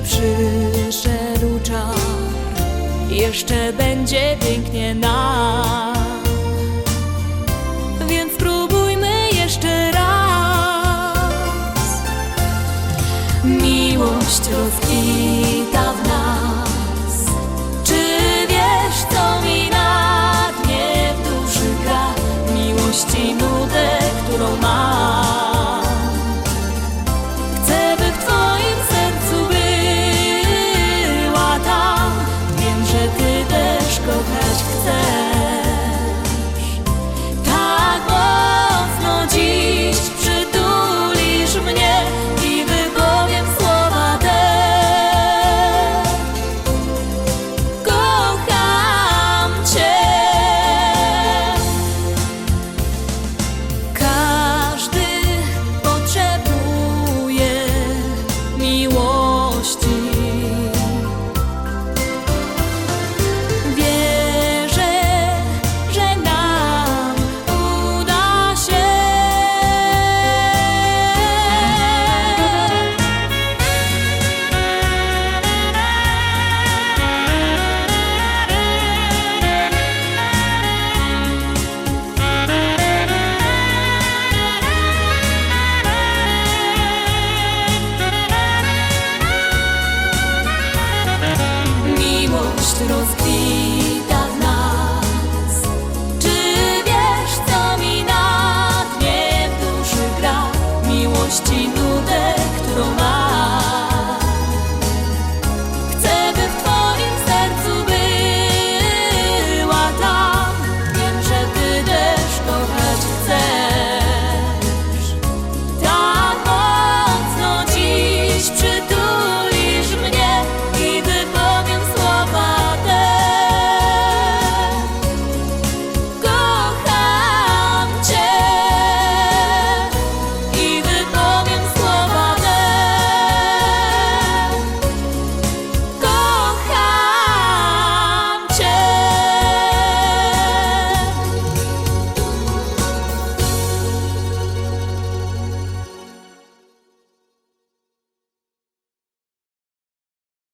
przyszedł czas, jeszcze będzie pięknie nam. Więc spróbujmy jeszcze raz. Miłość rozkwita w nas. Czy wiesz, co mi na dnie w duszy gra? Miłości nudę, którą mam. Chcę, by w twoim sercu była tam. Wiem, że ty też kochać chcesz. Tak mocno dziś przytulisz mnie i wypowiem słowa te. Kocham cię. Każdy potrzebuje miłości.